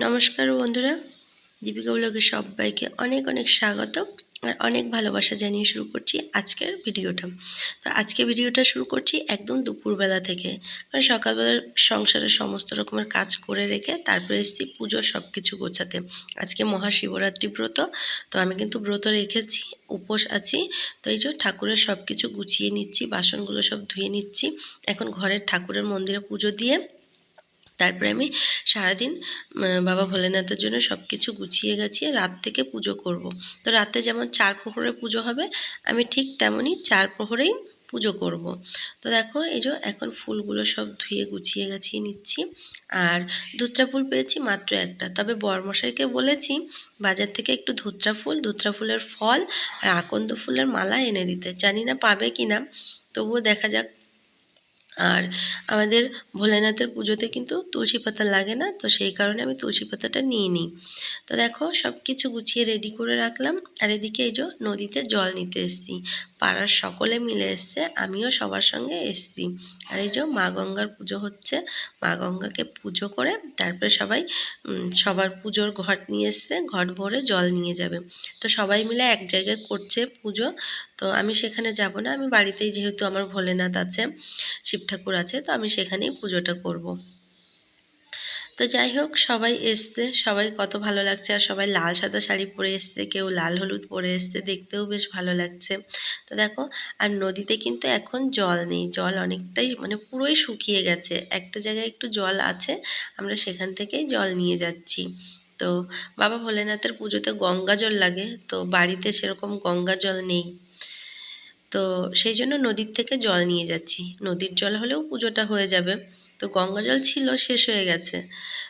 নমস্কার বন্ধুরা, দীপিকা ব্লগে সবাইকে অনেক অনেক স্বাগত আর অনেক ভালোবাসা জানিয়ে শুরু করছি আজকের ভিডিওটা। তো আজকে ভিডিওটা শুরু করছি একদম দুপুরবেলা থেকে, মানে সকালবেলা সংসারের সমস্ত রকমের কাজ করে রেখে তারপরে এসেছি পুজোর সব কিছু গোছাতে। আজকে মহাশিবরাত্রি ব্রত, তো আমি কিন্তু ব্রত রেখেছি, উপোস আছি। তো এই যে ঠাকুরের সব কিছু গুছিয়ে নিচ্ছি, বাসনগুলো সব ধুয়ে নিচ্ছি। এখন ঘরের ঠাকুরের মন্দিরে পুজো দিয়ে তারপরে আমি সারাদিন বাবা ভোলেনাথের জন্য সব কিছু গুছিয়ে গাছিয়ে রাত থেকে পুজো করব। তো রাতে যেমন 4 প্রহরে পুজো হবে, আমি ঠিক তেমনই 4 প্রহরেই পুজো করব। তো দেখো এই যে এখন ফুলগুলো সব ধুয়ে গুছিয়ে গাছিয়ে নিচ্ছি। আর ধুত্রা ফুল পেয়েছি মাত্র একটা, তবে বরমশাইকে বলেছি বাজার থেকে একটু ধুত্রা ফুলের ফল আর আকন্দ ফুলের মালা এনে দিতে। জানি না পাবে কি না, তবুও দেখা যাক। আর আমাদের ভোলেনাথের পুজোতে কিন্তু তুলসী পাতা লাগে না, তো সেই কারণে আমি তুলসী পাতাটা নিয়ে নিই। তো দেখো সব কিছু গুছিয়ে রেডি করে রাখলাম। আর এদিকে এই যে নদীতে জল নিতে এসেছি, পাড়ার সকলে মিলে এসছে, আমিও সবার সঙ্গে এসেছি। আর এই যে মা গঙ্গার পুজো হচ্ছে, মা গঙ্গাকে পুজো করে তারপরে সবাই সবার পুজোর ঘট নিয়ে এসছে, ঘট ভরে জল নিয়ে যাবে। তো সবাই মিলে এক জায়গায় করছে পুজো। তো আমি সেখানে যাব না, আমি বাড়িতেই, যেহেতু আমার ভোলেনাথ আছে, শিব ঠাকুর আছে, তো আমি সেখানেই পুজোটা করব। তো যাই হোক, সবাই এসছে, সবাই কত ভালো লাগছে। আর সবাই লাল সাদা শাড়ি পরে এসছে, কেউ লাল হলুদ পরে এসছে, দেখতেও বেশ ভালো লাগছে। তো দেখো, আর নদীতে কিন্তু এখন জল নেই, জল অনেকটাই মানে পুরোই শুকিয়ে গেছে। একটা জায়গায় একটু জল আছে, আমরা সেখান থেকেই জল নিয়ে যাচ্ছি। তো বাবা ভোলেনাথের পুজোতে গঙ্গা জল লাগে, তো বাড়িতে সেরকম গঙ্গা জল নেই, তো সেই জন্য নদীর থেকে জল নিয়ে যাচ্ছি। নদীর জল হলেও পুজোটা হয়ে যাবে, তো গঙ্গা জল ছিল, শেষ হয়ে গেছে।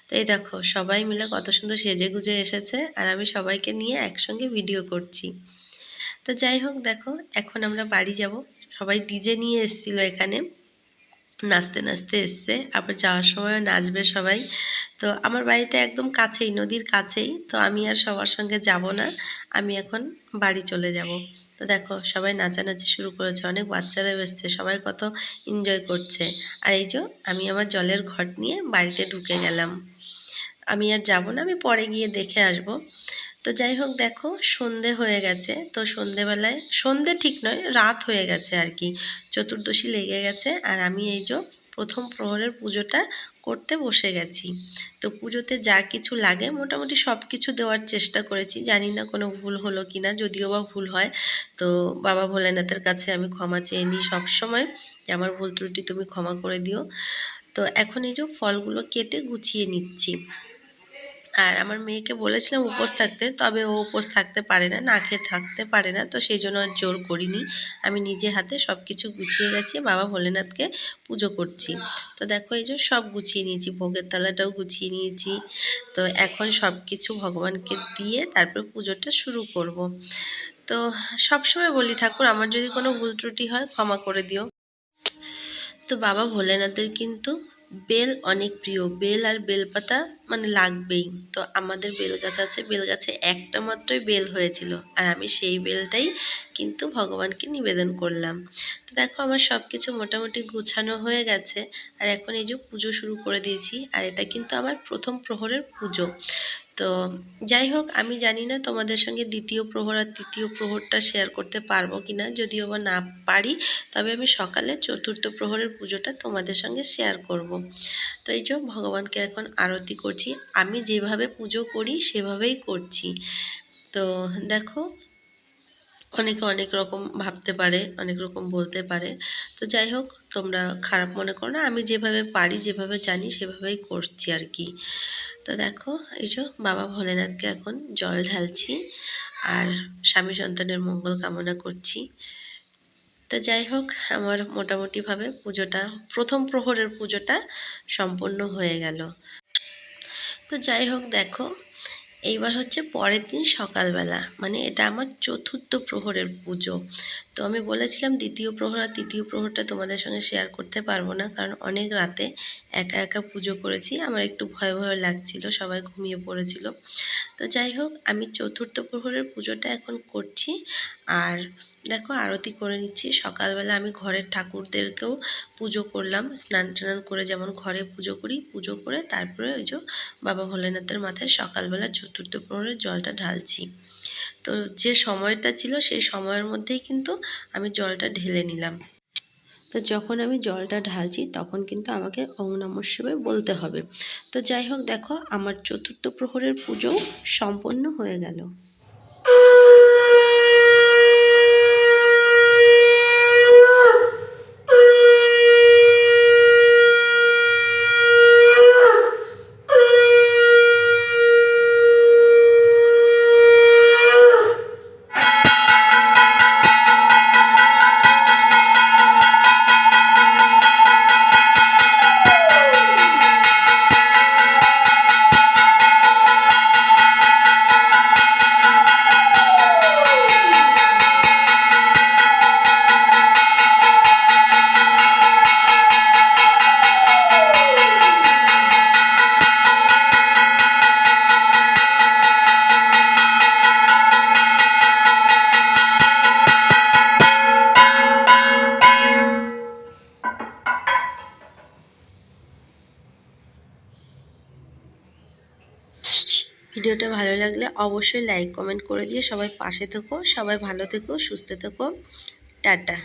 তো এই দেখো সবাই মিলে কত সুন্দর সেজে গুজে এসেছে, আর আমি সবাইকে নিয়ে একসঙ্গে ভিডিও করছি। তো যাই হোক, দেখো এখন আমরা বাড়ি যাব। সবাই ডিজে নিয়ে এসেছিলো এখানে, নাচতে নাচতে এসছে, আবার যাওয়ার সময় নাচবে সবাই। তো আমার বাড়িটা একদম কাছেই, নদীর কাছেই, তো আমি আর সবার সঙ্গে যাব না, আমি এখন বাড়ি চলে যাব। তো দেখো সবাই নাচানাচি শুরু করেছে, অনেক বাচ্চারাও এসছে, সবাই কত এনজয় করছে। আর এই যে আমি আমার জলের ঘট নিয়ে বাড়িতে ঢুকে গেলাম। আমি আর যাব না, আমি পরে গিয়ে দেখে আসব। তো যাই হোক, দেখো সন্ধে হয়ে গেছে। তো সন্ধেবেলায়, সন্ধে ঠিক নয়, রাত হয়ে গেছে আর কি, চতুর্দশী লেগে গেছে। আর আমি এই যে প্রথম প্রহরের পুজোটা করতে বসে গেছি। তো পুজোতে যা কিছু লাগে মোটামুটি সব কিছু দেওয়ার চেষ্টা করেছি, জানি না কোনো ভুল হলো কি না, যদিও বা ভুল হয় তো বাবা ভোলেনাথের কাছে আমি ক্ষমা চেয়ে নিই সবসময়, যে আমার ভুল ত্রুটি তুমি ক্ষমা করে দিও। তো এখন এই যে ফলগুলো কেটে গুছিয়ে নিচ্ছি। আর আমার মেয়েকে বলেছিলাম উপোস থাকতে, তবে ও উপোস থাকতে পারে না, না খেয়ে থাকতে পারে না, তো সেই জন্য আর জোর করিনি। আমি নিজে হাতে সব কিছু গুছিয়ে গেছি, বাবা ভোলেনাথকে পুজো করছি। তো দেখো এই যে সব গুছিয়ে নিয়েছি, ভোগের থালাটাও গুছিয়ে নিয়েছি। তো এখন সব কিছু ভগবানকে দিয়ে তারপর পুজোটা শুরু করব। তো সবসময় বলি, ঠাকুর আমার যদি কোনো ভুল ত্রুটি হয় ক্ষমা করে দিও। তো বাবা ভোলেনাথের কিন্তু বেল অনেক প্রিয়, বেল আর বেলপাতা মানে লাগবেই। তো আমাদের বেল গাছ আছে, বেল গাছে একটা মাত্রই বেল হয়েছিল, আর আমি সেই বেলটাই কিন্তু ভগবানকে নিবেদন করলাম। তো দেখো আমার সব কিছু মোটামুটি গুছানো হয়ে গেছে, আর এখন এই যে পুজো শুরু করে দিয়েছি। আর এটা কিন্তু আমার প্রথম প্রহরের পুজো। তো যাই হোক, আমি জানি না তোমাদের সঙ্গে দ্বিতীয় প্রহর আর তৃতীয় প্রহরটা শেয়ার করতে পারবো কি না, যদিও বা না পারি, তবে আমি সকালে চতুর্থ প্রহরের পুজোটা তোমাদের সঙ্গে শেয়ার করব। তো এই যে ভগবানকে এখন আরতি করছি, আমি যেভাবে পুজো করি সেভাবেই করছি। তো দেখো, অনেকে অনেক রকম ভাবতে পারে, অনেক রকম বলতে পারে, তো যাই হোক তোমরা খারাপ মনে করো না, আমি যেভাবে পারি যেভাবে জানি সেভাবেই করছি আর কি। তো দেখো এই যে বাবা ভোলেনাথকে এখন জল ঢালছি আর স্বামী সন্তানের মঙ্গল কামনা করছি। তো যাই হোক, আমার মোটামুটিভাবে পুজোটা, প্রথম প্রহরের পুজোটা সম্পন্ন হয়ে গেল। তো যাই হোক, দেখো এইবার হচ্ছে পরের দিন সকালবেলা, মানে এটা আমার চতুর্থ প্রহরের পুজো। তো আমি বলেছিলাম দ্বিতীয় প্রহর আর তৃতীয় প্রহরটা তোমাদের সঙ্গে শেয়ার করতে পারবো না, কারণ অনেক রাতে একা একা পুজো করেছি, আমার একটু ভয় ভয় লাগছিল, সবাই ঘুমিয়ে পড়েছিল। তো যাই হোক, আমি চতুর্থ প্রহরের পুজোটা এখন করছি। আর দেখো আরতি করে নিচ্ছি। সকালবেলা আমি ঘরের ঠাকুরদেরকেও পুজো করলাম, স্নান টান করে যেমন ঘরে পুজো করি, পুজো করে তারপরে ওই যে বাবা ভোলেনাথের মাথায় সকালবেলা চতুর্থ প্রহরের জলটা ঢালছি। তো যে সময়টা ছিল সেই সময়ের মধ্যেই কিন্তু আমি জলটা ঢেলে নিলাম। তো যখন আমি জলটা ঢালছি তখন কিন্তু আমাকে ওং নমঃ শিবায় বলতে হবে। তো যাই হোক, দেখো আমার চতুর্থ প্রহরের পুজোও সম্পন্ন হয়ে গেল। ভিডিওটা ভালো লাগলে অবশ্যই লাইক কমেন্ট করে দিয়ে সবাই পাশে থেকো। সবাই ভালো থেকো, সুস্থ থেকো। টাটা।